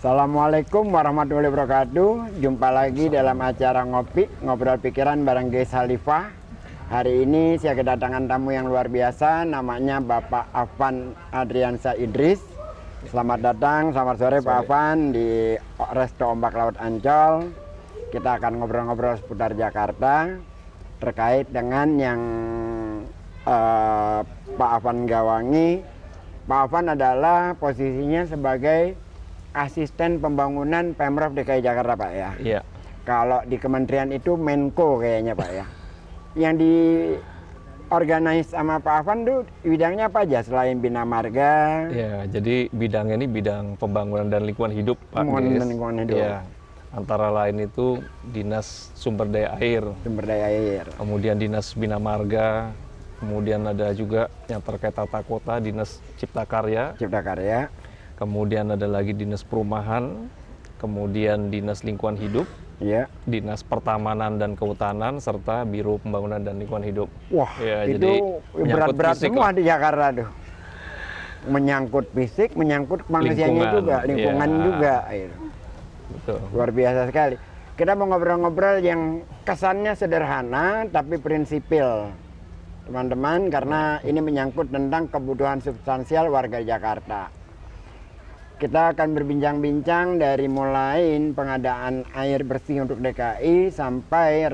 Assalamualaikum warahmatullahi wabarakatuh. Jumpa lagi dalam acara Ngopi, Ngobrol Pikiran bareng Ges Halifah. Hari ini saya kedatangan tamu yang luar biasa, namanya Bapak Afan Adriansa Idris. Selamat datang, selamat sore Pak Afan di Resto Ombak Laut Ancol. Kita akan ngobrol-ngobrol seputar Jakarta terkait dengan yang Pak Afan gawangi. Pak Afan adalah posisinya sebagai asisten pembangunan Pemprov DKI Jakarta, Pak ya. Iya. Kalau di kementerian itu Menko kayaknya, Pak ya. Yang di organize sama Pak Afan tuh bidangnya apa aja selain Bina Marga? Ya, jadi bidangnya ini bidang pembangunan dan lingkungan hidup, Pak. Pembangunan dan lingkungan hidup. Ya, antara lain itu Dinas Sumber Daya Air, Sumber daya air. kemudian Dinas Bina Marga, kemudian ada juga yang terkait tata kota, Dinas Cipta Karya, Cipta Karya. kemudian ada lagi Dinas Perumahan, kemudian Dinas Lingkungan Hidup, Iya. Dinas Pertamanan dan Kehutanan, serta Biro Pembangunan dan Lingkungan Hidup. Wah, Ya, jadi itu menyangkut berat-berat fisik semua lah. di Jakarta tuh. Menyangkut fisik, menyangkut manusianya Lingkungan, juga, lingkungan iya. juga. Gitu. Betul. Luar biasa sekali. Kita mau ngobrol-ngobrol yang kesannya sederhana tapi prinsipil, teman-teman, karena ini menyangkut tentang kebutuhan substansial warga Jakarta. Kita akan berbincang-bincang dari mulai pengadaan air bersih untuk DKI sampai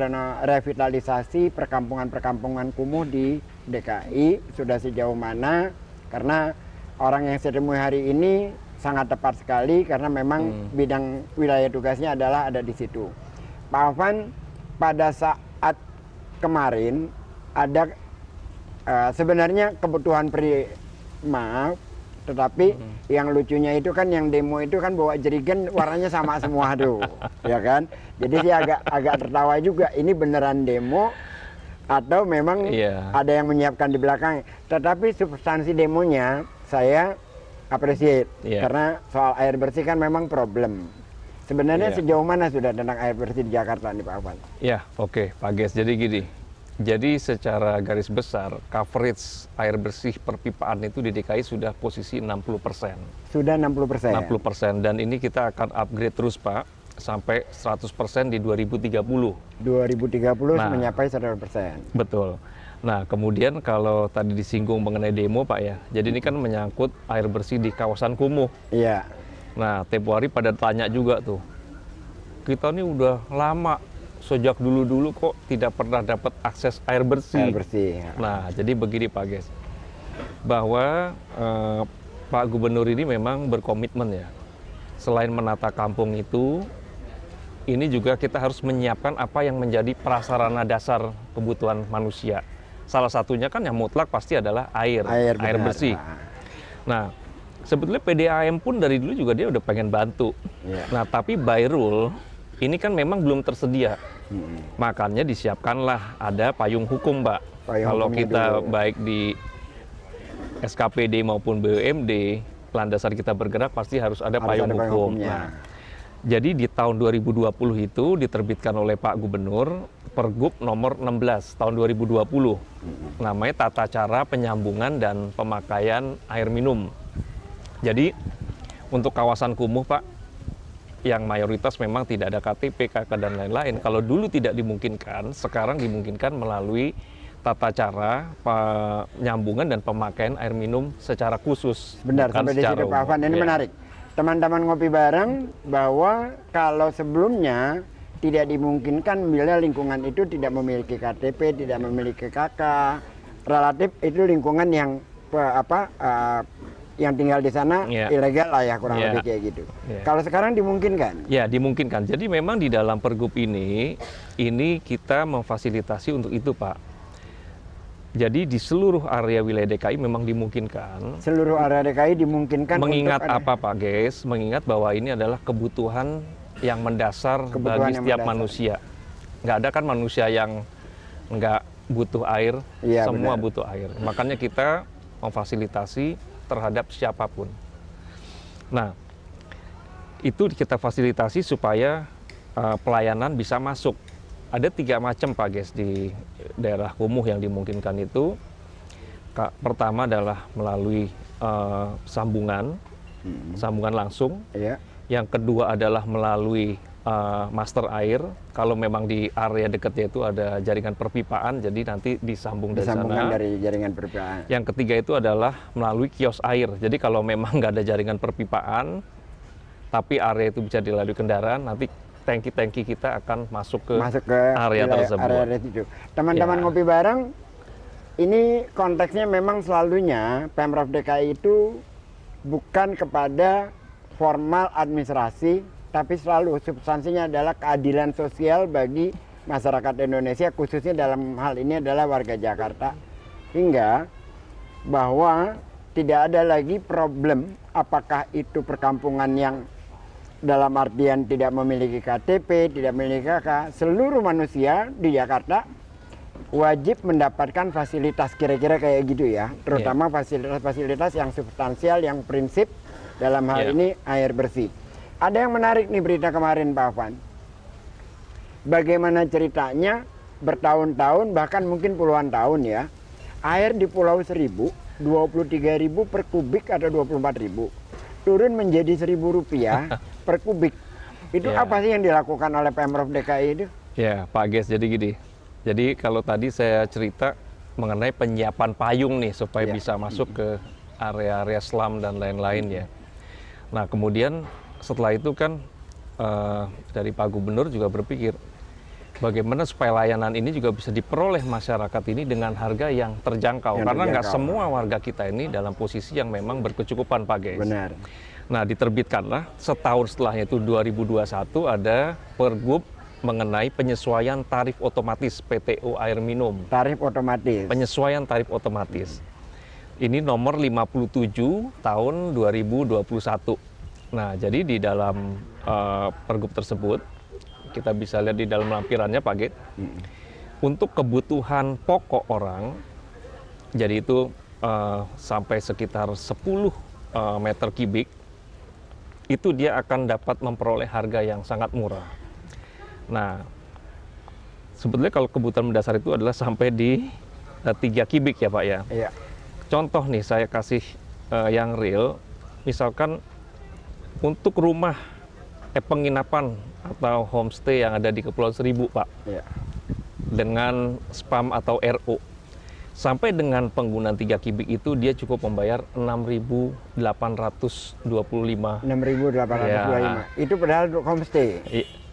revitalisasi perkampungan-perkampungan kumuh di DKI sudah sejauh mana, karena orang yang saya temui hari ini sangat tepat sekali karena memang bidang wilayah tugasnya adalah ada di situ. Pak Afan, pada saat kemarin ada sebenarnya kebutuhan prima, tetapi yang lucunya itu kan yang demo itu kan bawa jerigen warnanya sama semua tuh, ya kan? Jadi saya agak tertawa juga, ini beneran demo atau memang ada yang menyiapkan di belakang. Tetapi substansi demonya saya appreciate karena soal air bersih kan memang problem. Sebenarnya sejauh mana sudah tentang air bersih di Jakarta nih Pak Afan? Ya, oke, Pak Ges. Jadi gini, jadi secara garis besar coverage air bersih perpipaan itu di DKI sudah posisi 60%. Sudah 60%? 60%, dan ini kita akan upgrade terus Pak, sampai 100% di 2030. 2030 mencapai 100%. Betul. Nah, kemudian kalau tadi disinggung mengenai demo Pak ya, jadi ini kan menyangkut air bersih di kawasan kumuh. Iya. Nah, tempo hari pada tanya juga tuh, kita ini udah lama, sejak dulu-dulu kok tidak pernah dapat akses air bersih. Air bersih. Ya. Nah, jadi begini Pak Ges, bahwa Pak Gubernur ini memang berkomitmen ya, selain menata kampung itu, ini juga kita harus menyiapkan apa yang menjadi prasarana dasar kebutuhan manusia. Salah satunya kan yang mutlak pasti adalah air bersih. Nah, sebetulnya PDAM pun dari dulu juga dia udah pengen bantu. Nah, tapi by rule, ini kan memang belum tersedia. Makanya disiapkanlah ada payung hukum, Mbak. Kalau kita dulu, baik di SKPD maupun BUMD, landasan kita bergerak pasti harus ada payung hukum. Nah, jadi di tahun 2020 itu diterbitkan oleh Pak Gubernur Pergub nomor 16 tahun 2020. Namanya Tata Cara Penyambungan dan Pemakaian Air Minum. Jadi untuk kawasan kumuh, Pak, yang mayoritas memang tidak ada KTP, KK, dan lain-lain. Kalau dulu tidak dimungkinkan, sekarang dimungkinkan melalui tata cara penyambungan dan pemakaian air minum secara khusus. Benar, sampai di situ Pak Afan, ini menarik. Teman-teman ngopi bareng bahwa kalau sebelumnya tidak dimungkinkan bila lingkungan itu tidak memiliki KTP, tidak memiliki KK, relatif itu lingkungan yang yang tinggal di sana ilegal lah ya, kurang lebih kayak gitu. Kalau sekarang dimungkinkan? Ya, dimungkinkan. Jadi memang di dalam pergub ini kita memfasilitasi untuk itu, Pak. Jadi di seluruh area wilayah DKI memang dimungkinkan. Seluruh area DKI dimungkinkan. Mengingat apa Pak Ges? Mengingat bahwa ini adalah kebutuhan yang mendasar bagi setiap manusia. Nggak ada kan manusia yang nggak butuh air, semua butuh air. Makanya kita memfasilitasi terhadap siapapun. Nah, itu kita fasilitasi supaya pelayanan bisa masuk. Ada 3 macam Pak Ges di daerah kumuh yang dimungkinkan itu. Pertama adalah melalui sambungan langsung. Yang kedua adalah melalui master air. Kalau memang di area dekatnya itu ada jaringan perpipaan, jadi nanti disambung dari Disambungkan sana. dari jaringan perpipaan. Yang ketiga itu adalah melalui kios air. Jadi kalau memang nggak ada jaringan perpipaan, tapi area itu bisa dilalui kendaraan, nanti tangki-tangki kita akan masuk ke area tersebut. Area itu. Teman-teman Ya. ngopi bareng, ini konteksnya memang selalunya Pemprov DKI itu bukan kepada formal administrasi, tapi selalu substansinya adalah keadilan sosial bagi masyarakat Indonesia, khususnya dalam hal ini adalah warga Jakarta. Hingga bahwa tidak ada lagi problem apakah itu perkampungan yang dalam artian tidak memiliki KTP, tidak memiliki KK. Seluruh manusia di Jakarta wajib mendapatkan fasilitas kira-kira kayak gitu ya, terutama fasilitas-fasilitas yang substansial, yang prinsip dalam hal ini air bersih. Ada yang menarik nih berita kemarin Pak Afwan. Bagaimana ceritanya bertahun-tahun bahkan mungkin puluhan tahun ya, air di Pulau Seribu 23.000 per kubik atau 24.000 turun menjadi Rp1.000 per kubik. Itu apa sih yang dilakukan oleh Pemprov DKI itu? Ya, Pak Ges, jadi gini. Jadi kalau tadi saya cerita mengenai penyiapan payung nih supaya bisa masuk ke area-area slum dan lain-lain ya. Nah, kemudian setelah itu kan dari Pak Gubernur juga berpikir bagaimana supaya layanan ini juga bisa diperoleh masyarakat ini dengan harga yang terjangkau. Karena nggak semua warga kita ini dalam posisi yang memang berkecukupan, Pak Ges. Benar. Nah, diterbitkanlah setahun setelahnya itu 2021 ada Pergub mengenai penyesuaian tarif otomatis PTO air minum. Tarif otomatis. Penyesuaian tarif otomatis. Ini nomor 57 tahun 2021. Nah, jadi di dalam Pergub tersebut, kita bisa lihat di dalam lampirannya Pak Git, untuk kebutuhan pokok orang, jadi itu sampai sekitar 10 meter kubik, itu dia akan dapat memperoleh harga yang sangat murah. Nah, sebetulnya kalau kebutuhan mendasar itu adalah sampai di 3 kubik ya Pak ya. Iya. Contoh nih saya kasih yang real, misalkan untuk rumah penginapan atau homestay yang ada di Kepulauan Seribu Pak, dengan spam atau RO, sampai dengan penggunaan 3 kubik itu dia cukup membayar 6.825. 6.825. Itu padahal untuk homestay.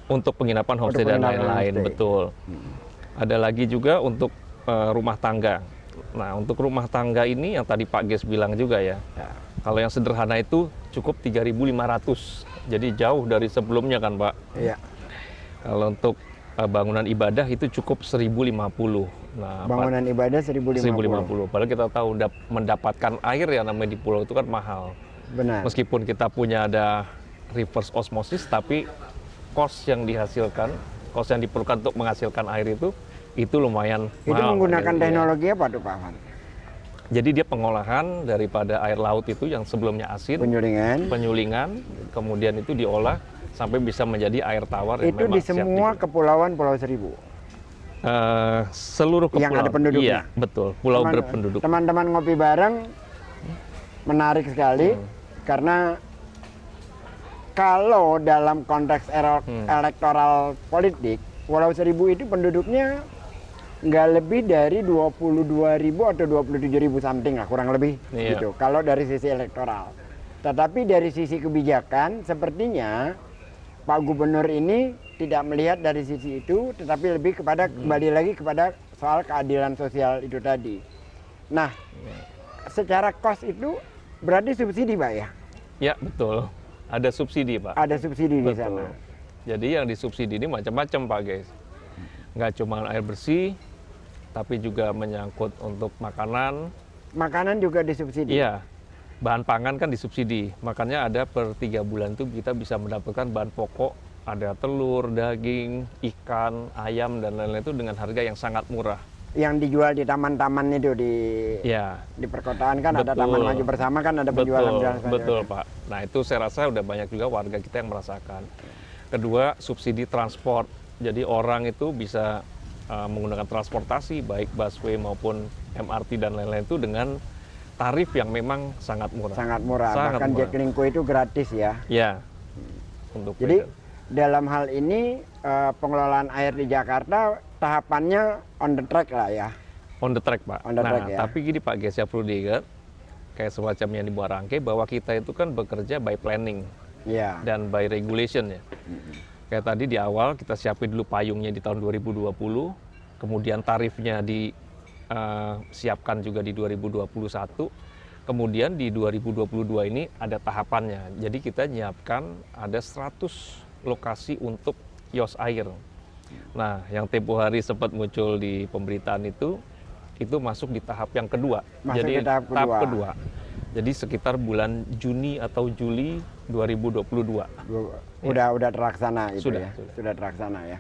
Untuk penginapan homestay dan lain-lain, betul. Ada lagi juga untuk rumah tangga. Nah, untuk rumah tangga ini yang tadi Pak Ges bilang juga ya. Kalau yang sederhana itu cukup 3.500. Jadi jauh dari sebelumnya kan, Pak. Iya. Kalau untuk bangunan ibadah itu cukup 1.050. Nah, bangunan ibadah 1.050. Padahal kita tahu mendapatkan air yang namanya di pulau itu kan mahal. Benar. Meskipun kita punya ada reverse osmosis, tapi kos yang dihasilkan, kos yang diperlukan untuk menghasilkan air itu lumayan mahal. Itu menggunakan teknologi apa tuh Pak Afwan? Jadi dia pengolahan daripada air laut itu yang sebelumnya asin, penyulingan, kemudian itu diolah sampai bisa menjadi air tawar yang itu memang di semua kepulauan Pulau Seribu. Seluruh kepulauan yang ada penduduknya. Iya, betul. Pulau berpenduduk. Teman-teman ngopi bareng menarik sekali karena kalau dalam konteks elektoral politik, Pulau Seribu itu penduduknya nggak lebih dari 22.000 atau 27.000 something lah, kurang lebih gitu. Kalau dari sisi elektoral. Tetapi dari sisi kebijakan, sepertinya Pak Gubernur ini tidak melihat dari sisi itu, tetapi lebih kepada kembali lagi kepada soal keadilan sosial itu tadi. Nah, secara kos itu berarti subsidi Pak ya? Ya, betul. Ada subsidi Pak. Ada subsidi di sana. Jadi yang disubsidi ini macam-macam Pak guys. Nggak cuma air bersih, tapi juga menyangkut untuk makanan. Makanan juga disubsidi? Iya, bahan pangan kan disubsidi. Makanya ada per 3 bulan itu kita bisa mendapatkan bahan pokok. Ada telur, daging, ikan, ayam, dan lain-lain itu dengan harga yang sangat murah. Yang dijual di taman-taman itu di perkotaan kan, ada Taman Maju Bersama kan, ada penjualan. Betul Pak. Nah itu saya rasa udah banyak juga warga kita yang merasakan. Kedua, subsidi transport. Jadi orang itu bisa menggunakan transportasi baik busway maupun MRT dan lain-lain itu dengan tarif yang memang sangat murah. Bahkan Jaklingko itu gratis ya. Ya. untuk Jadi peredaran. dalam hal ini pengelolaan air di Jakarta tahapannya on the track lah ya. On the track, Pak. On the Nah, track, ya. tapi gini Pak Ges, ya perlu diingat, kayak semacam yang di Muarangke, bahwa kita itu kan bekerja by planning Iya. dan by regulation ya. Kayak tadi di awal kita siapin dulu payungnya di tahun 2020, kemudian tarifnya disiapkan juga di 2021, kemudian di 2022 ini ada tahapannya. Jadi kita nyiapkan ada 100 lokasi untuk kios air. Nah, yang tempo hari sempat muncul di pemberitaan itu masuk di tahap yang kedua. Masuk Jadi di tahap kedua. Jadi sekitar bulan Juni atau Juli 2022. Udah terlaksana itu Sudah, ya. sudah. Sudah terlaksana ya.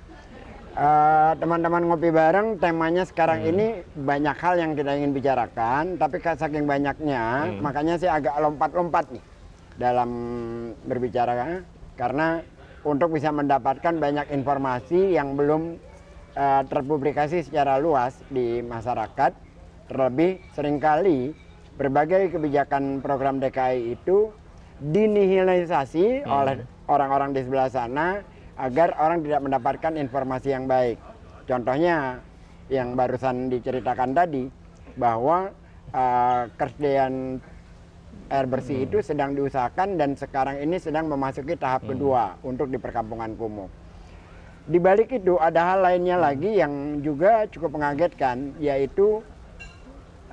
Teman-teman ngopi bareng, temanya sekarang ini banyak hal yang kita ingin bicarakan, tapi saking banyaknya, makanya saya agak lompat-lompat nih dalam berbicara, karena untuk bisa mendapatkan banyak informasi yang belum terpublikasi secara luas di masyarakat. Terlebih seringkali berbagai kebijakan program DKI itu dinihilisasi oleh orang-orang di sebelah sana agar orang tidak mendapatkan informasi yang baik. Contohnya yang barusan diceritakan tadi, bahwa kesediaan air bersih itu sedang diusahakan dan sekarang ini sedang memasuki tahap kedua untuk di perkampungan kumuh. Di balik itu ada hal lainnya lagi yang juga cukup mengagetkan, yaitu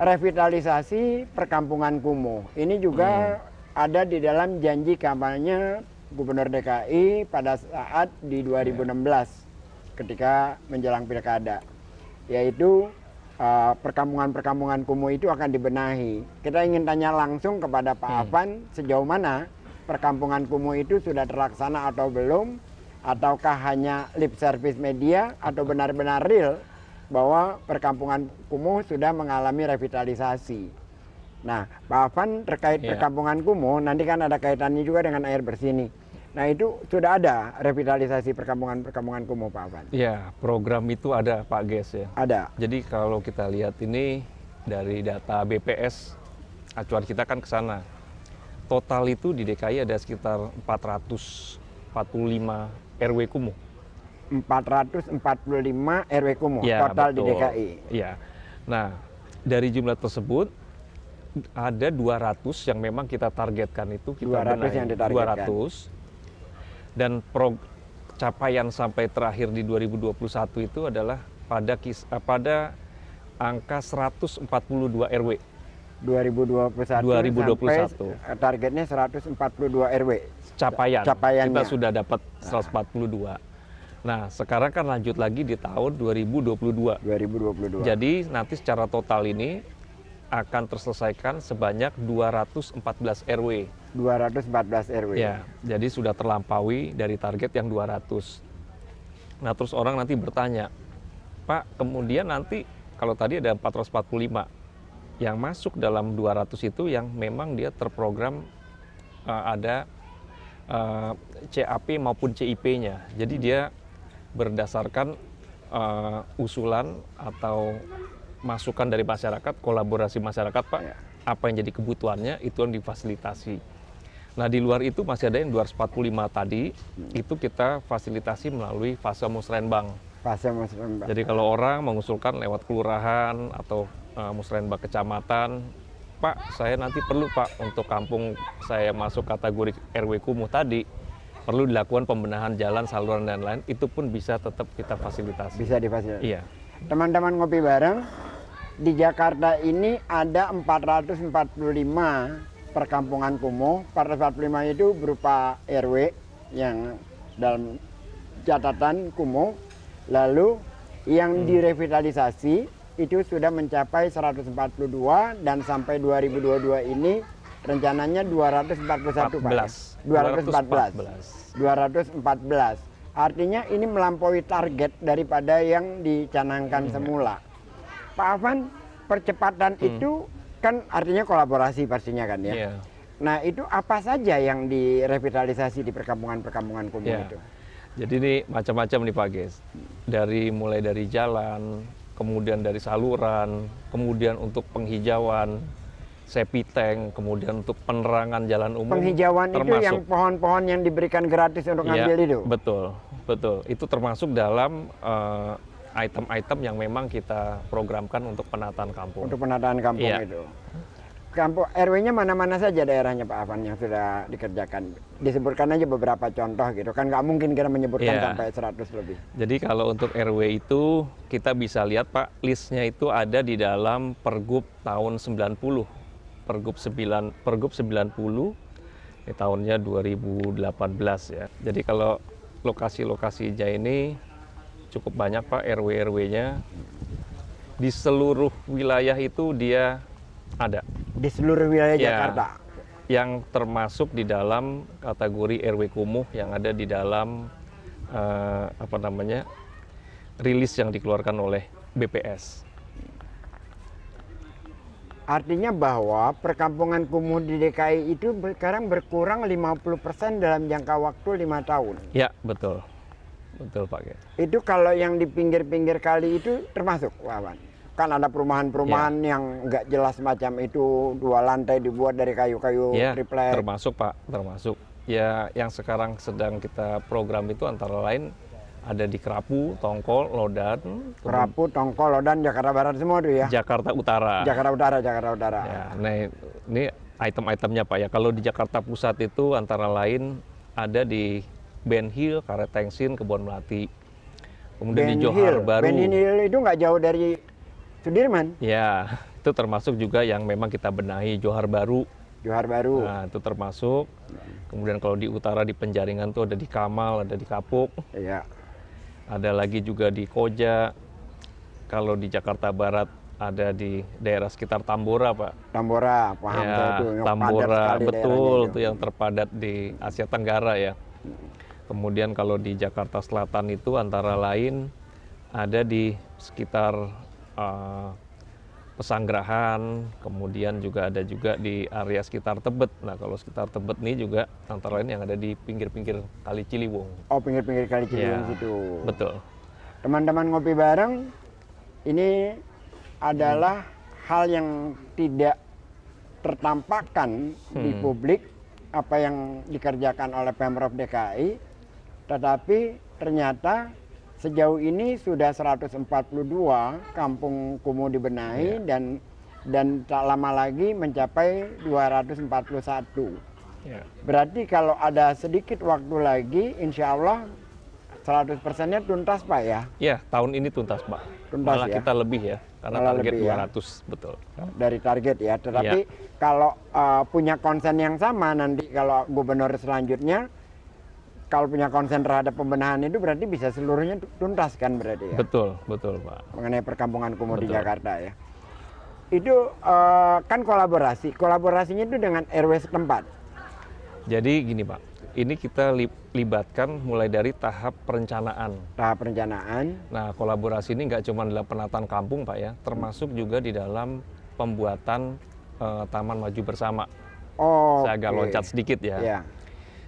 revitalisasi perkampungan kumuh. Ini juga ada di dalam janji kampanye Gubernur DKI pada saat di 2016 ketika menjelang pilkada, yaitu perkampungan-perkampungan kumuh itu akan dibenahi. Kita ingin tanya langsung kepada Pak Afan, sejauh mana perkampungan kumuh itu sudah terlaksana atau belum, ataukah hanya lip service media, atau benar-benar real bahwa perkampungan kumuh sudah mengalami revitalisasi. Nah, Pak Afan terkait perkampungan kumuh, nanti kan ada kaitannya juga dengan air bersih nih. Nah, itu sudah ada revitalisasi perkampungan kumuh, Pak Afan? Ya, program itu ada Pak Ges ya. Ada. Jadi kalau kita lihat ini dari data BPS, acuan kita kan ke sana. Total itu di DKI ada sekitar 445 RW kumuh. 445 RW kumuh Ya, total betul. di DKI. Iya. Nah, dari jumlah tersebut ada 200 yang memang kita targetkan itu kita 200 benahi. yang ditargetkan. 200. Dan capaian sampai terakhir di 2021 itu adalah pada angka 142 RW. 2021 sampai targetnya 142 RW. Capaiannya. Kita sudah dapat 142. Nah, sekarang kan lanjut lagi di tahun 2022. 2022. Jadi nanti secara total ini akan terselesaikan sebanyak 214 RW. 214 RW. Ya, jadi sudah terlampaui dari target yang 200. Nah, terus orang nanti bertanya, Pak, kemudian nanti kalau tadi ada 445, yang masuk dalam 200 itu yang memang dia terprogram ada CAP maupun CIP-nya. Jadi dia berdasarkan usulan atau masukan dari masyarakat, kolaborasi masyarakat, Pak, apa yang jadi kebutuhannya itu yang difasilitasi. Nah, di luar itu masih ada yang 245 tadi, itu kita fasilitasi melalui fase musrenbang. Fase musrenbang. Jadi kalau orang mengusulkan lewat kelurahan atau musrenbang kecamatan, Pak, saya nanti perlu Pak untuk kampung saya masuk kategori RW kumuh tadi, perlu dilakukan pembenahan jalan, saluran dan lain, itu pun bisa tetap kita fasilitasi. Bisa difasilitasi. Iya. Teman-teman ngopi bareng, di Jakarta ini ada 445 perkampungan kumuh. 445 itu berupa RW yang dalam catatan kumuh. Lalu yang direvitalisasi itu sudah mencapai 142 dan sampai 2022 ini rencananya 241 Pak. 214. Artinya ini melampaui target daripada yang dicanangkan semula. Pak Afan, percepatan itu kan artinya kolaborasi pastinya kan ya. Iya. Nah, itu apa saja yang direvitalisasi di perkampungan-perkampungan kumuh Ya. itu? Jadi ini macam-macam nih Pak Ges. Mulai dari jalan, kemudian dari saluran, kemudian untuk penghijauan, septic tank, kemudian untuk penerangan jalan umum. Penghijauan itu yang pohon-pohon yang diberikan gratis untuk ngambil itu? Betul, betul. Itu termasuk dalam item-item yang memang kita programkan untuk penataan kampung. Untuk penataan kampung itu. Kampung RW-nya mana-mana saja daerahnya Pak Afan yang sudah dikerjakan? Disebutkan aja beberapa contoh gitu, kan nggak mungkin kita menyebutkan sampai 100 lebih. Jadi kalau untuk RW itu kita bisa lihat Pak, listnya itu ada di dalam Pergub tahun 90. Pergub 90 di tahunnya 2018 ya. Jadi kalau lokasi-lokasi hijau ini cukup banyak Pak RW-RW-nya. Di seluruh wilayah itu dia ada. Di seluruh wilayah Jakarta? Yang termasuk di dalam kategori RW kumuh yang ada di dalam rilis yang dikeluarkan oleh BPS. Artinya bahwa perkampungan kumuh di DKI itu sekarang berkurang 50% dalam jangka waktu 5 tahun. Ya, betul. Betul Pak. Itu kalau yang di pinggir-pinggir kali itu termasuk, Wawan? Kan ada perumahan-perumahan yang nggak jelas macam itu, 2 lantai dibuat dari kayu-kayu triplek. Termasuk Pak, termasuk. Ya, yang sekarang sedang kita program itu antara lain ada di Kerapu, Tongkol, Lodan. Kerapu, Tongkol, Lodan, Jakarta Barat semua tuh ya? Jakarta Utara. Jakarta Utara. Ya, nah ini item-itemnya Pak ya. Kalau di Jakarta Pusat itu antara lain ada di Ben Hill, Karet Tengsin, Kebon Melati. Kemudian di Johar Baru. Ben Hill itu nggak jauh dari Sudirman? Ya, itu termasuk juga yang memang kita benahi Johar Baru. Johar Baru. Nah, itu termasuk. Kemudian kalau di utara di Penjaringan tuh ada di Kamal, ada di Kapuk. Iya. Ada lagi juga di Koja. Kalau di Jakarta Barat ada di daerah sekitar Tambora, Pak. Tambora, paham ya, itu. Tambora, betul, itu yang terpadat di Asia Tenggara ya. Kemudian kalau di Jakarta Selatan itu antara lain ada di sekitar Pesanggerahan, kemudian juga ada juga di area sekitar Tebet. Nah, kalau sekitar Tebet ini juga antara lain yang ada di pinggir-pinggir Kali Ciliwung. Oh, pinggir-pinggir Kali Ciliwung situ. Betul. Teman-teman ngopi bareng, ini adalah hal yang tidak tertampakkan di publik apa yang dikerjakan oleh Pemprov DKI, tetapi ternyata sejauh ini sudah 142 kampung kumuh dibenahi dan tak lama lagi mencapai 241. Berarti kalau ada sedikit waktu lagi, insya Allah 100%-nya tuntas Pak ya? Iya, tahun ini tuntas Pak. Tuntas. Malah ya? Kita lebih ya, karena malah target lebih, 200, ya? Betul. Dari target ya, tetapi kalau punya konsen yang sama nanti kalau gubernur selanjutnya, kalau punya konsen terhadap pembenahan itu berarti bisa seluruhnya tuntas kan berarti ya? Betul Pak. Mengenai perkampungan kumuh di Jakarta ya. Itu kan kolaborasinya itu dengan RW setempat. Jadi gini Pak, ini kita libatkan mulai dari tahap perencanaan. Tahap perencanaan. Nah, kolaborasi ini nggak cuma dalam penataan kampung Pak ya, termasuk juga di dalam pembuatan Taman Maju Bersama. Oh, saya agak loncat sedikit ya. Yeah.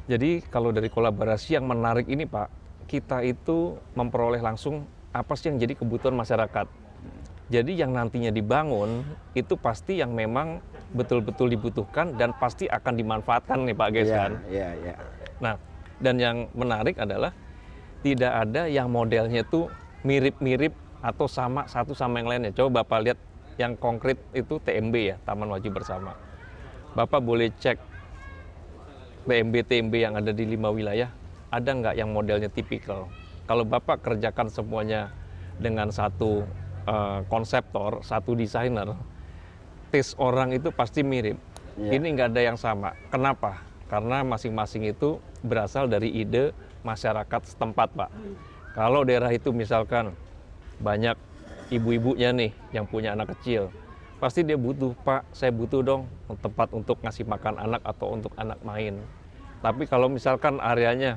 Jadi kalau dari kolaborasi yang menarik ini Pak, kita itu memperoleh langsung apa sih yang jadi kebutuhan masyarakat. Jadi yang nantinya dibangun itu pasti yang memang betul-betul dibutuhkan dan pasti akan dimanfaatkan nih Pak Ges kan. Iya. Nah, dan yang menarik adalah tidak ada yang modelnya itu mirip-mirip atau sama satu sama yang lainnya. Coba Bapak lihat yang konkret itu TMB ya, Taman Maju Bersama. Bapak boleh cek TMB yang ada di 5 wilayah, ada nggak yang modelnya tipikal? Kalau Bapak kerjakan semuanya dengan satu konseptor, satu desainer, taste orang itu pasti mirip. Ini nggak ada yang sama. Kenapa? Karena masing-masing itu berasal dari ide masyarakat setempat, Pak. Kalau daerah itu misalkan banyak ibu-ibunya nih yang punya anak kecil, pasti dia butuh, Pak, saya butuh dong tempat untuk ngasih makan anak atau untuk anak main. Tapi kalau misalkan areanya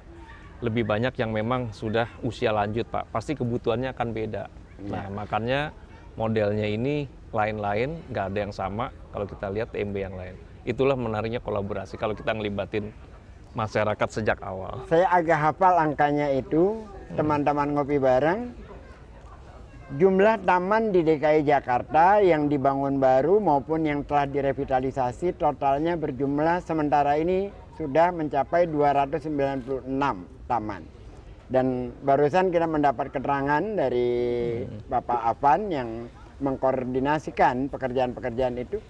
lebih banyak yang memang sudah usia lanjut, Pak, pasti kebutuhannya akan beda. Nah, makanya modelnya ini lain-lain, nggak ada yang sama kalau kita lihat TMB yang lain. Itulah menariknya kolaborasi kalau kita ngelibatin masyarakat sejak awal. Saya agak hafal angkanya itu, teman-teman ngopi bareng. Jumlah taman di DKI Jakarta yang dibangun baru maupun yang telah direvitalisasi totalnya berjumlah sementara ini sudah mencapai 296 taman. Dan barusan kita mendapat keterangan dari Bapak Afan yang mengkoordinasikan pekerjaan-pekerjaan itu.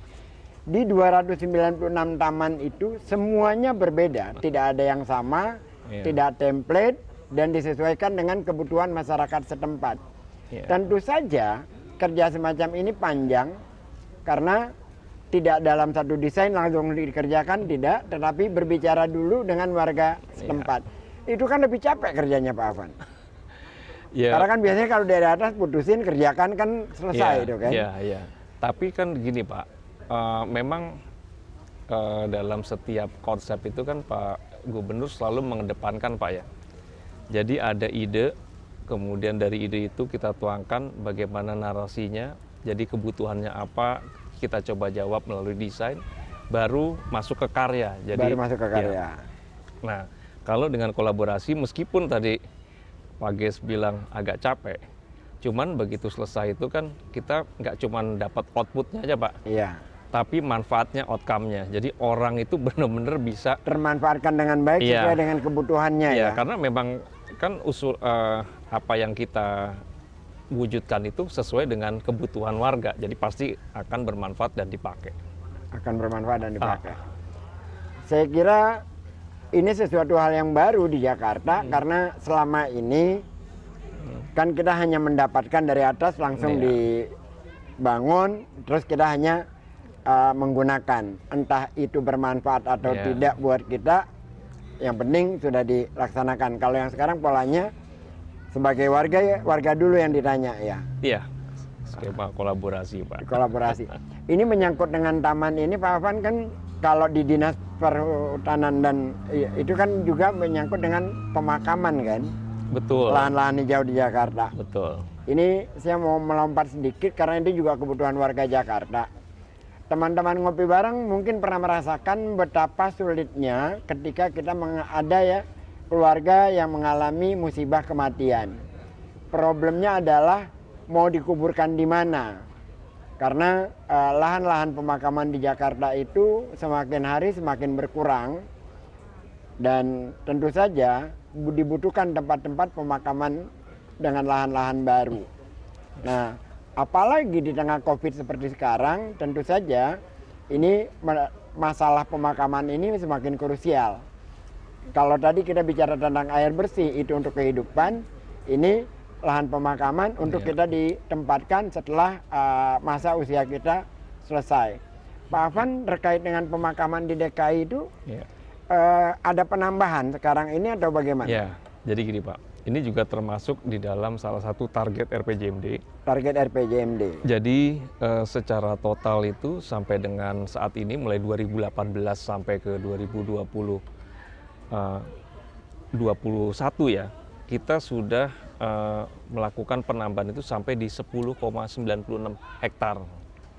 Di 296 taman itu semuanya berbeda, tidak ada yang sama, tidak template, dan disesuaikan dengan kebutuhan masyarakat setempat. Tentu saja kerja semacam ini panjang karena tidak dalam satu desain langsung dikerjakan, tidak, tetapi berbicara dulu dengan warga setempat. Itu kan lebih capek kerjanya Pak Afan. Karena kan biasanya kalau dari atas putusin kerjakan kan selesai itu kan. Tapi kan gini Pak, memang dalam setiap konsep itu kan Pak Gubernur selalu mengedepankan Pak ya. Jadi ada ide, kemudian dari ide itu kita tuangkan bagaimana narasinya, jadi kebutuhannya apa, kita coba jawab melalui desain, baru masuk ke karya. Baru masuk ke karya. Ya. Nah, kalau dengan kolaborasi, meskipun tadi Pak Ges bilang agak capek, cuman begitu selesai itu kan kita nggak cuman dapat outputnya aja Pak. Iya. Tapi manfaatnya, outcome-nya. Jadi orang itu benar-benar bisa termanfaatkan dengan baik sesuai dengan kebutuhannya ya. Karena memang kan usul apa yang kita wujudkan itu sesuai dengan kebutuhan warga. Jadi pasti akan bermanfaat dan dipakai. Akan bermanfaat dan dipakai. Saya kira ini sesuatu hal yang baru di Jakarta karena selama ini kan kita hanya mendapatkan dari atas langsung dibangun, terus kita hanya menggunakan, entah itu bermanfaat atau tidak buat kita, yang penting sudah dilaksanakan. Kalau yang sekarang polanya sebagai warga ya, warga dulu yang ditanya ya. Iya, skema kolaborasi Pak. Kolaborasi. Ini menyangkut dengan taman ini Pak Afan kan kalau di Dinas Perhutanan dan itu kan juga menyangkut dengan pemakaman kan. Betul. Lahan-lahan hijau di Jakarta. Betul. Ini saya mau melompat sedikit karena itu juga kebutuhan warga Jakarta. Teman-teman ngopi bareng mungkin pernah merasakan betapa sulitnya ketika kita ada ya keluarga yang mengalami musibah kematian. Problemnya adalah mau dikuburkan di mana. Karena lahan-lahan pemakaman di Jakarta itu semakin hari semakin berkurang. Dan tentu saja dibutuhkan tempat-tempat pemakaman dengan lahan-lahan baru. Nah, apalagi di tengah COVID seperti sekarang, tentu saja ini masalah pemakaman ini semakin krusial. Kalau tadi kita bicara tentang air bersih itu untuk kehidupan, ini lahan pemakaman untuk kita ditempatkan setelah masa usia kita selesai. Pak Afan terkait dengan pemakaman di DKI itu ada penambahan sekarang ini atau bagaimana? Ya, jadi gini Pak. Ini juga termasuk di dalam salah satu target RPJMD. Target RPJMD. Jadi secara total itu sampai dengan saat ini mulai 2018 sampai ke 2021 ya, kita sudah melakukan penambahan itu sampai di 10,96 hektar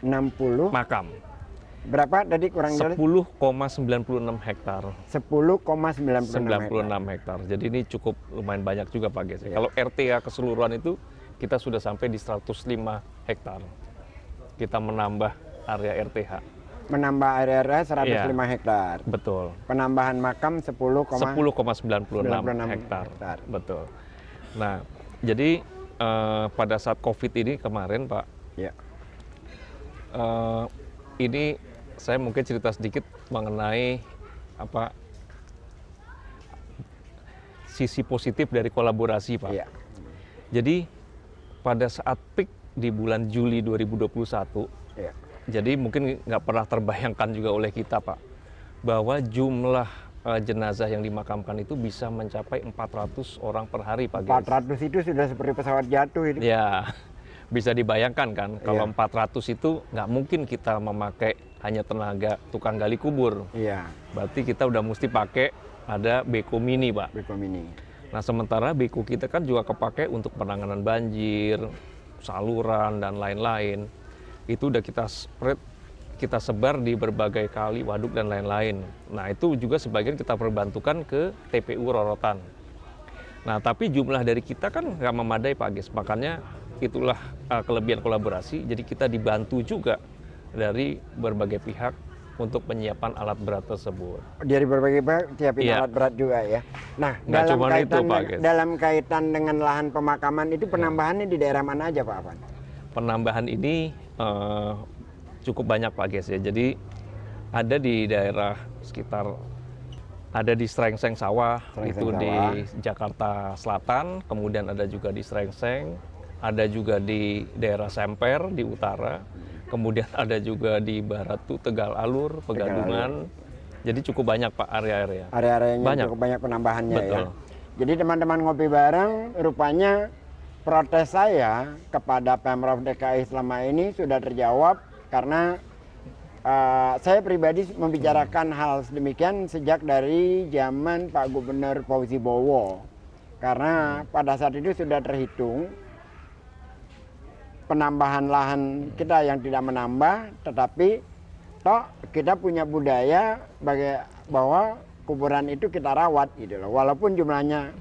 60 makam. Berapa tadi kurang jelas? 10,96 hektar. 10,96 hektar. Jadi ini cukup lumayan banyak juga Pak Ges. Kalau RTA keseluruhan itu kita sudah sampai di 105 hektar. Kita menambah area RTH. Menambah area 105 hektar. Betul. Penambahan makam 10,96 hektar. Betul. Nah, jadi pada saat COVID ini kemarin Pak, ini saya mungkin cerita sedikit mengenai apa sisi positif dari kolaborasi Pak. Jadi pada saat peak di bulan Juli 2021, jadi mungkin nggak pernah terbayangkan juga oleh kita Pak, bahwa jumlah jenazah yang dimakamkan itu bisa mencapai 400 orang per hari Pak. 400 itu sudah seperti pesawat jatuh itu. Ya, bisa dibayangkan kan kalau 400 itu nggak mungkin kita memakai hanya tenaga tukang gali kubur. Berarti kita udah mesti pakai ada beko mini Pak. Beko mini. Nah sementara beko kita kan juga kepake untuk penanganan banjir, saluran dan lain-lain. Itu udah kita spread, kita sebar di berbagai kali, waduk dan lain-lain. Nah itu juga sebagian kita perbantukan ke TPU Rorotan. Nah tapi jumlah dari kita kan nggak memadai Pak Ges, makanya itulah kelebihan kolaborasi. Jadi kita dibantu juga dari berbagai pihak untuk penyiapan alat berat tersebut. Dari berbagai pihak siapin Iya. alat berat juga ya. Nah, Nggak dalam cuma itu, kaitan Pak Ges. dalam kaitan dengan lahan pemakaman itu penambahannya di daerah mana aja Pak Afan? Penambahan ini cukup banyak Pak Ges ya. Jadi ada di daerah sekitar, ada di Srengseng Sawah, Srengseng itu Sawah. di Jakarta Selatan, kemudian ada juga di Srengseng, ada juga di daerah Semper di utara, kemudian ada juga di barat tuh Tegal Alur, Pegadungan. Jadi cukup banyak Pak area-area. Area-areanya Banyak. cukup banyak penambahannya ya. Betul. Jadi teman-teman ngopi bareng, rupanya protes saya kepada Pemprov DKI selama ini sudah terjawab karena saya pribadi membicarakan hal sedemikian sejak dari zaman Pak Gubernur Fauzi Bowo. Karena pada saat itu sudah terhitung penambahan lahan kita yang tidak menambah, tetapi toh kita punya budaya bahwa kuburan itu kita rawat gitu loh. Walaupun jumlahnya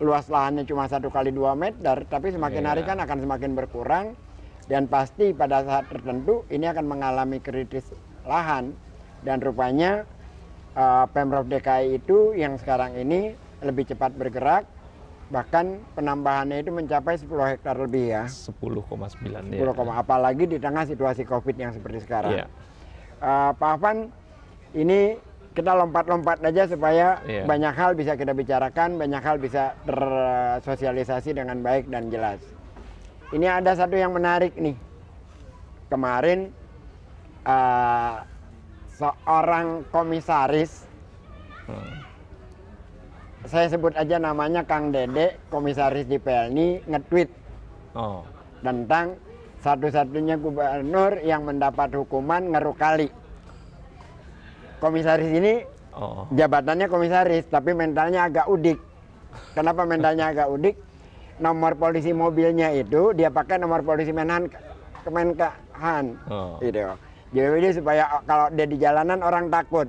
luas lahannya cuma 1 kali 2 meter, tapi semakin hari kan akan semakin berkurang dan pasti pada saat tertentu ini akan mengalami kritis lahan dan rupanya Pemprov DKI itu yang sekarang ini lebih cepat bergerak, bahkan penambahannya itu mencapai 10 hektar lebih ya. 10,9 10, apalagi di tengah situasi COVID yang seperti sekarang. Iya. Pak Afan, ini kita lompat-lompat aja supaya Iya. banyak hal bisa kita bicarakan, banyak hal bisa tersosialisasi dengan baik dan jelas. Ini ada satu yang menarik nih. Kemarin seorang komisaris, saya sebut aja namanya Kang Dede, komisaris di Pelni, nge-tweet Oh. tentang satu-satunya gubernur yang mendapat hukuman ngeruk kali. Komisaris ini jabatannya komisaris, tapi mentalnya agak udik. Kenapa mentalnya agak udik? Nomor polisi mobilnya itu dia pakai nomor polisi Kemenkahan, gitu. Jadi supaya kalau dia di jalanan orang takut.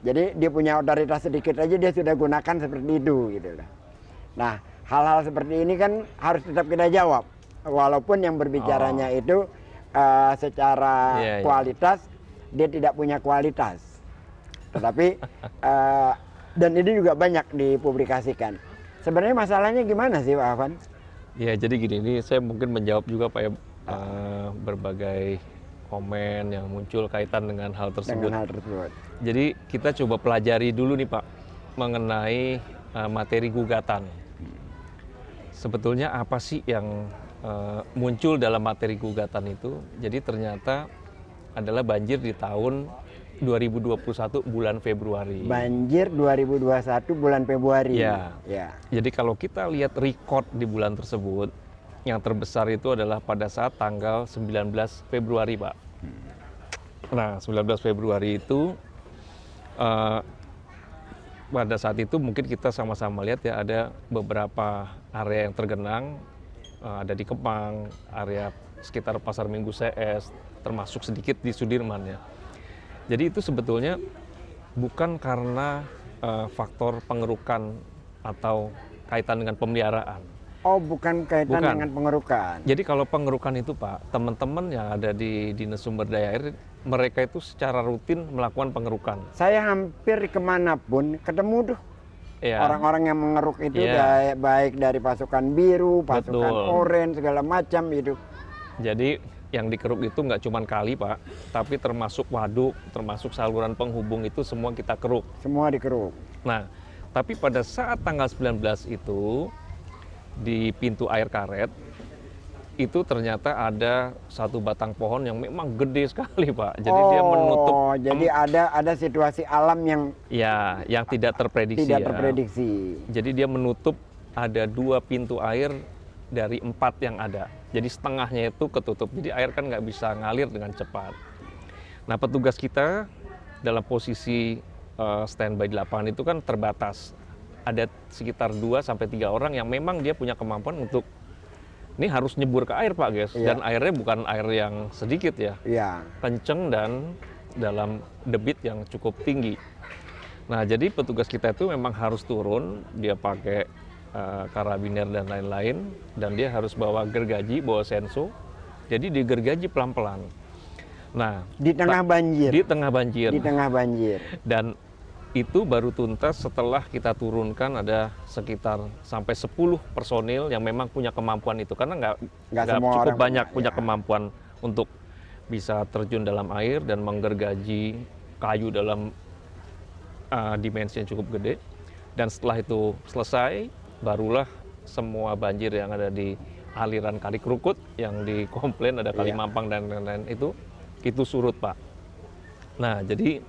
Jadi dia punya otoritas sedikit aja dia sudah gunakan seperti itu, gitu. Nah, hal-hal seperti ini kan harus tetap kita jawab. Walaupun yang berbicaranya itu secara kualitas dia tidak punya kualitas. Tetapi dan ini juga banyak dipublikasikan. Sebenarnya masalahnya gimana sih Pak Afan? Ya jadi gini, ini saya mungkin menjawab juga Pak ya berbagai komen yang muncul kaitan dengan hal tersebut. Jadi kita coba pelajari dulu nih Pak mengenai materi gugatan. Sebetulnya apa sih yang muncul dalam materi gugatan itu? Jadi ternyata adalah banjir di tahun 2021 bulan Februari. Banjir 2021 bulan Februari. Ya. Jadi kalau kita lihat record di bulan tersebut, yang terbesar itu adalah pada saat tanggal 19 Februari, Pak. Nah, 19 Februari itu pada saat itu mungkin kita sama-sama lihat ya ada beberapa area yang tergenang, ada di Kemang, area sekitar Pasar Minggu CS, termasuk sedikit di Sudirman ya. Jadi itu sebetulnya bukan karena faktor pengerukan atau kaitan dengan pemeliharaan. Oh, bukan kaitan dengan pengerukan. Jadi kalau pengerukan itu Pak, teman-teman yang ada di Dinas Sumber Daya Air, mereka itu secara rutin melakukan pengerukan. Saya hampir kemanapun ketemu tuh orang-orang yang mengeruk itu, baik dari pasukan biru, pasukan oranye, segala macam itu. Jadi yang dikeruk itu nggak cuma kali Pak, tapi termasuk waduk, termasuk saluran penghubung itu semua kita keruk. Semua dikeruk. Nah, tapi pada saat tanggal 19 itu di pintu air karet itu ternyata ada satu batang pohon yang memang gede sekali Pak. Jadi dia menutup. Oh, jadi ada situasi alam yang yang tidak terprediksi. Tidak terprediksi. Jadi dia menutup ada 2 pintu air dari 4 yang ada. Jadi setengahnya itu ketutup. Jadi air kan nggak bisa ngalir dengan cepat. Nah, petugas kita dalam posisi standby di lapangan itu kan terbatas. Ada sekitar 2-3 orang yang memang dia punya kemampuan untuk ini harus nyebur ke air Pak Ges. Dan airnya bukan air yang sedikit ya. Kenceng dan dalam debit yang cukup tinggi. Nah, jadi petugas kita itu memang harus turun, dia pakai karabiner dan lain-lain, dan dia harus bawa gergaji, bawa senso, jadi digergaji pelan-pelan. Nah, Di tengah banjir. di tengah banjir. Di tengah banjir. Dan itu baru tuntas setelah kita turunkan ada sekitar sampai 10 personil yang memang punya kemampuan itu, karena nggak semua cukup orang banyak punya ya. kemampuan untuk bisa terjun dalam air dan menggergaji kayu dalam dimensi yang cukup gede. Dan setelah itu selesai, barulah semua banjir yang ada di aliran Kali Krukut yang dikomplain ada Kali Iya. Mampang dan lain-lain itu surut, Pak. Nah, jadi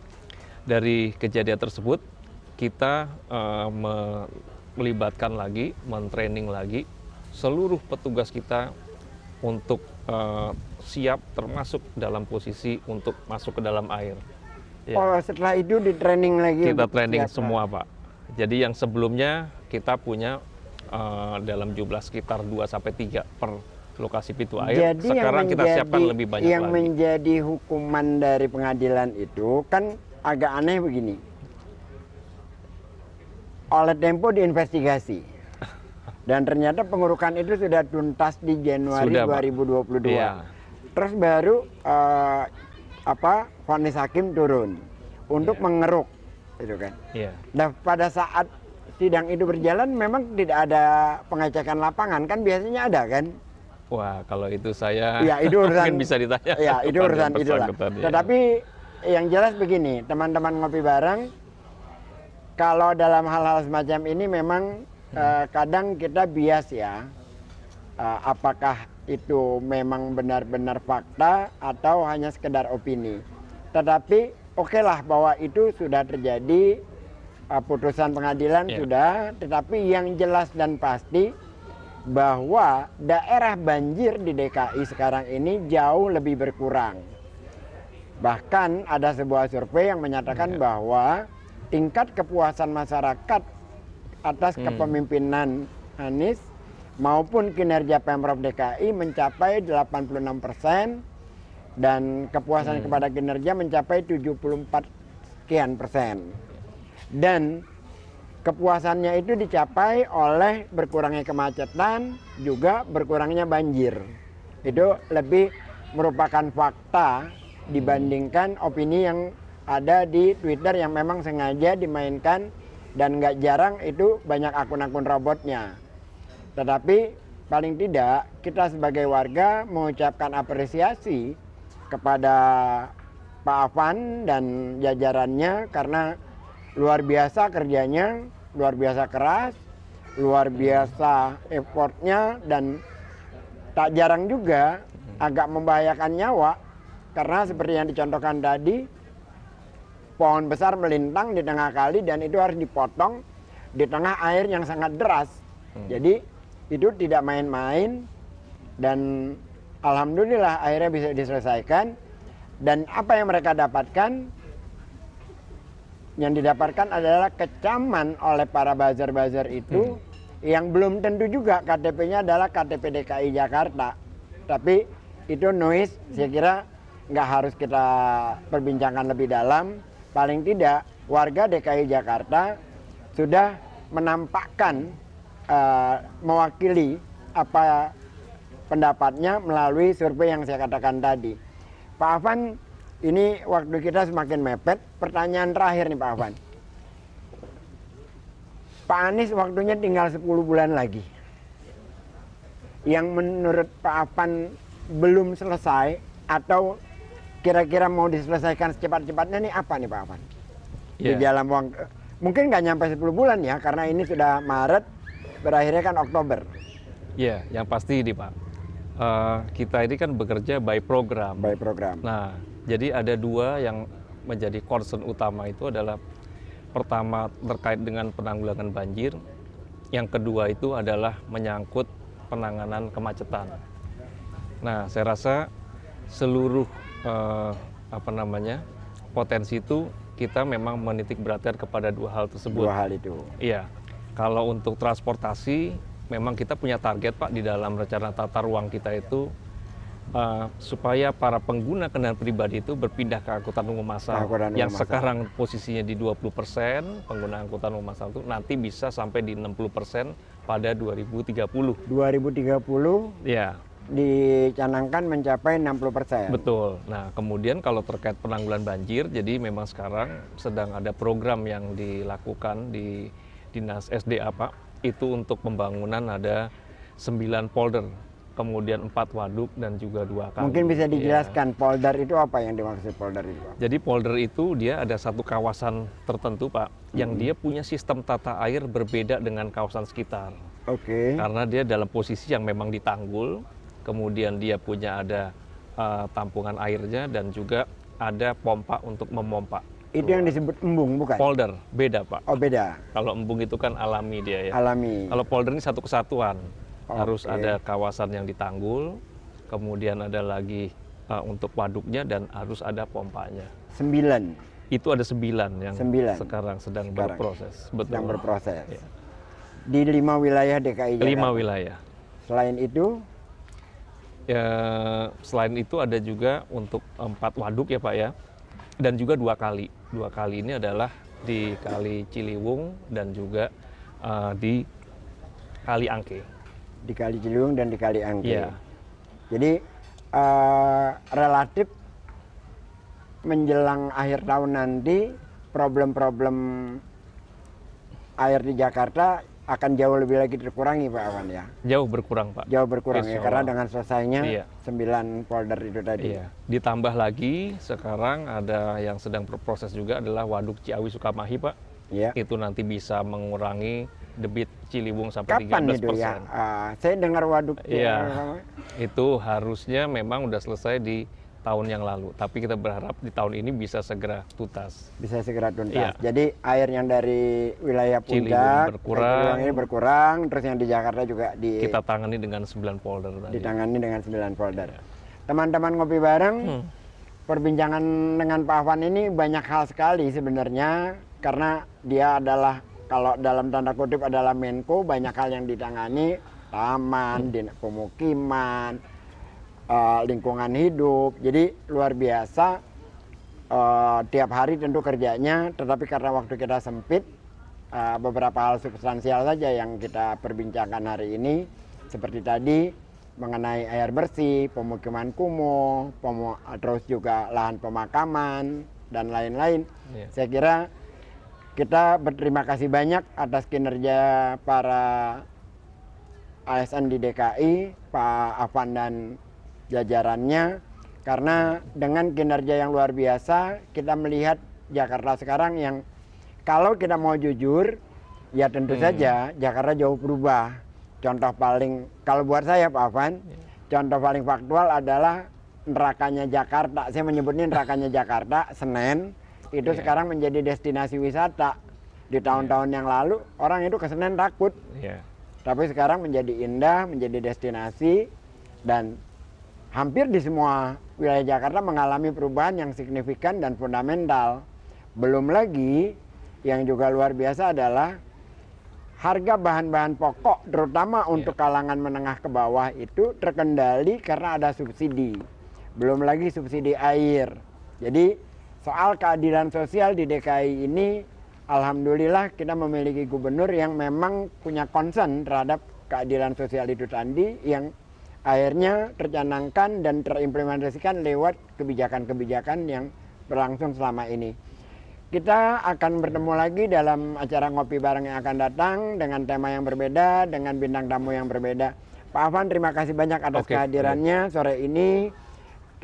dari kejadian tersebut kita melibatkan lagi, men-training lagi seluruh petugas kita untuk siap termasuk dalam posisi untuk masuk ke dalam air. Ya. Oh, setelah itu di training lagi. Kita untuk training siap, semua, Pak. Jadi yang sebelumnya kita punya dalam jumlah sekitar 2-3 per lokasi pintu air. Jadi sekarang kita siapkan lebih banyak yang lagi. menjadi hukuman dari pengadilan itu kan agak aneh begini. Oleh Tempo diinvestigasi. Dan ternyata pengurukan itu sudah tuntas di Januari Sudah, Pak. 2022. Iya. Terus baru vonis hakim turun untuk Iya. mengeruk, gitu kan. Iya. Nah, pada saat sidang itu berjalan memang tidak ada pengecekan lapangan, kan biasanya ada kan? Wah, kalau itu saya Ya, itu urusan, mungkin bisa ditanya. ya itu kepada urusan yang itulah. bersangkutan, ya. Tetapi yang jelas begini, teman-teman ngopi bareng, kalau dalam hal-hal semacam ini memang kadang kita bias ya, apakah itu memang benar-benar fakta atau hanya sekedar opini. Tetapi okelah bahwa itu sudah terjadi, putusan pengadilan Ya. sudah, tetapi yang jelas dan pasti bahwa daerah banjir di DKI sekarang ini jauh lebih berkurang. Bahkan ada sebuah survei yang menyatakan bahwa tingkat kepuasan masyarakat atas kepemimpinan Anies maupun kinerja Pemprov DKI mencapai 86% dan kepuasan kepada kinerja mencapai 74 sekian persen. Dan kepuasannya itu dicapai oleh berkurangnya kemacetan, juga berkurangnya banjir. Itu lebih merupakan fakta dibandingkan opini yang ada di Twitter yang memang sengaja dimainkan, dan nggak jarang itu banyak akun-akun robotnya. Tetapi paling tidak kita sebagai warga mengucapkan apresiasi kepada Pak Afan dan jajarannya karena luar biasa kerjanya, luar biasa keras, luar biasa effortnya, dan tak jarang juga agak membahayakan nyawa karena seperti yang dicontohkan tadi, pohon besar melintang di tengah kali dan itu harus dipotong di tengah air yang sangat deras. Jadi itu tidak main-main dan alhamdulillah akhirnya bisa diselesaikan. Dan apa yang mereka dapatkan? Yang didapatkan adalah kecaman oleh para buzzer-buzzer itu yang belum tentu juga KTP-nya adalah KTP DKI Jakarta. Tapi itu noise, saya kira nggak harus kita perbincangkan lebih dalam. Paling tidak warga DKI Jakarta sudah menampakkan mewakili apa pendapatnya melalui survei yang saya katakan tadi. Pak Afan, ini waktu kita semakin mepet. Pertanyaan terakhir nih Pak Afan. Pak Anies waktunya tinggal 10 bulan lagi. Yang menurut Pak Afan belum selesai atau kira-kira mau diselesaikan secepat-cepatnya nih apa nih Pak Afan? Di dalam mungkin nggak nyampe 10 bulan ya, karena ini sudah Maret, berakhirnya kan Oktober. Ya, yang pasti ini Pak, kita ini kan bekerja by program. By program. Nah, jadi ada dua yang menjadi concern utama, itu adalah pertama terkait dengan penanggulangan banjir, yang kedua itu adalah menyangkut penanganan kemacetan. Nah, saya rasa seluruh potensi itu kita memang menitik beratkan kepada dua hal tersebut. Dua hal itu. Iya, kalau untuk transportasi memang kita punya target Pak di dalam rencana tata ruang kita itu supaya para pengguna kendaraan pribadi itu berpindah ke angkutan umum massal yang sekarang posisinya di 20% pengguna angkutan umum massal itu nanti bisa sampai di 60% pada 2030. 2030 Ya, dicanangkan mencapai 60%. betul. Nah, kemudian kalau terkait penanggulangan banjir, jadi memang sekarang sedang ada program yang dilakukan di Dinas SDA, Pak. Itu untuk pembangunan ada 9 polder, kemudian 4 waduk dan juga 2 kali. Mungkin bisa Ya. dijelaskan polder itu apa yang dimaksud polder itu, Pak? Jadi polder itu dia ada satu kawasan tertentu, Pak, yang dia punya sistem tata air berbeda dengan kawasan sekitar. Oke. Karena dia dalam posisi yang memang ditanggul, kemudian dia punya ada tampungan airnya dan juga ada pompa untuk memompa. Itu yang disebut embung bukan? Polder, beda Pak. Oh beda, Kalau embung itu kan alami dia ya. alami. Kalau polder ini satu kesatuan. Harus Oke. ada kawasan yang ditanggul, kemudian ada lagi untuk waduknya dan harus ada pompanya. 9 Itu ada 9 yang 9. sekarang sedang Sekarang berproses. Betul. sedang berproses. Ya. Di 5 wilayah DKI Jakarta. 5 wilayah. Selain itu, Ya, selain itu ada juga untuk 4 waduk ya Pak ya, dan juga 2 kali. 2 kali ini adalah di Kali Ciliwung dan juga di Kali Angke. di Kali Ciliwung dan di Kali Angke. Iya. Jadi relatif menjelang akhir tahun nanti problem-problem air di Jakarta akan jauh lebih lagi terkurangi, Pak Awan ya. Jauh berkurang Pak. Jauh berkurang ya Insya karena Allah. dengan selesainya Iya. 9 polder itu tadi. Iya. Ditambah lagi sekarang ada yang sedang berproses juga adalah Waduk Ciawi Sukamahi Pak. Ya. Itu nanti bisa mengurangi debit Ciliwung sampai Kapan itu 13%. ya? Saya dengar waduk. Iya. Itu harusnya memang udah selesai di tahun yang lalu, tapi kita berharap di tahun ini bisa segera tuntas. Bisa segera tuntas. Iya. Jadi air yang dari wilayah Ciliwung puncak berkurang. Ciliwung ini berkurang, terus yang di Jakarta juga Kita tangani dengan 9 polder tadi. ditangani dengan 9 folder. Teman-teman ngopi bareng, perbincangan dengan Pak Afwan ini banyak hal sekali sebenarnya, karena dia adalah, kalau dalam tanda kutip adalah Menko, banyak hal yang ditangani, taman, pemukiman, lingkungan hidup. Jadi luar biasa, tiap hari tentu kerjanya, tetapi karena waktu kita sempit, beberapa hal substansial saja yang kita perbincangkan hari ini, seperti tadi mengenai air bersih, pemukiman kumuh, terus juga lahan pemakaman dan lain-lain. Iya. Saya kira kita berterima kasih banyak atas kinerja para ASN di DKI, Pak Afwan dan jajarannya, karena dengan kinerja yang luar biasa kita melihat Jakarta sekarang yang kalau kita mau jujur ya tentu saja Jakarta jauh berubah. Contoh paling, kalau buat saya Pak Afwan, contoh paling faktual adalah nerakanya Jakarta. Saya menyebutnya nerakanya Jakarta, Senen itu sekarang menjadi destinasi wisata. Di tahun-tahun yang lalu orang itu ke Senen takut, Iya. tapi sekarang menjadi indah, menjadi destinasi, dan hampir di semua wilayah Jakarta mengalami perubahan yang signifikan dan fundamental. Belum lagi yang juga luar biasa adalah harga bahan-bahan pokok, terutama untuk kalangan menengah ke bawah itu terkendali karena ada subsidi. Belum lagi subsidi air. Jadi soal keadilan sosial di DKI ini, alhamdulillah kita memiliki gubernur yang memang punya concern terhadap keadilan sosial itu tadi, yang akhirnya tercanangkan dan terimplementasikan lewat kebijakan-kebijakan yang berlangsung selama ini. Kita akan bertemu lagi dalam acara ngopi bareng yang akan datang dengan tema yang berbeda, dengan bintang tamu yang berbeda. Pak Afwan, terima kasih banyak atas kehadirannya sore ini.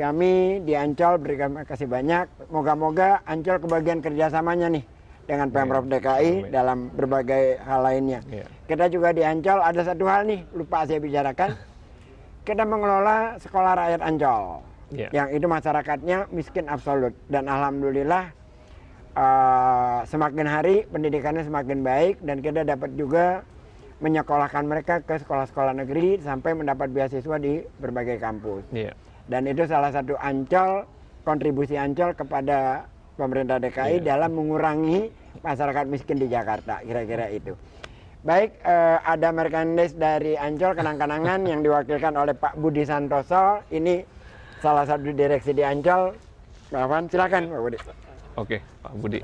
Kami di Ancol berterima kasih banyak. Moga-moga Ancol kebagian kerjasamanya nih dengan Pemprov DKI dalam berbagai hal lainnya. Kita juga di Ancol ada satu hal nih, lupa saya bicarakan. Kita mengelola sekolah rakyat Ancol, yang itu masyarakatnya miskin absolut, dan alhamdulillah semakin hari pendidikannya semakin baik, dan kita dapat juga menyekolahkan mereka ke sekolah-sekolah negeri sampai mendapat beasiswa di berbagai kampus. Dan itu salah satu Ancol, kontribusi Ancol kepada pemerintah DKI dalam mengurangi masyarakat miskin di Jakarta, kira-kira itu. Baik, ada merchandise dari Ancol, kenang-kenangan yang diwakilkan oleh Pak Budi Santoso. Ini salah satu direksi di Ancol. Pak Afwan, silakan Pak Budi. Oke, Pak Budi.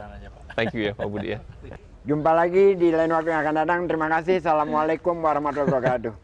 Thank you ya Pak Budi ya. Jumpa lagi di lain waktu yang akan datang. Terima kasih. Assalamualaikum warahmatullahi wabarakatuh.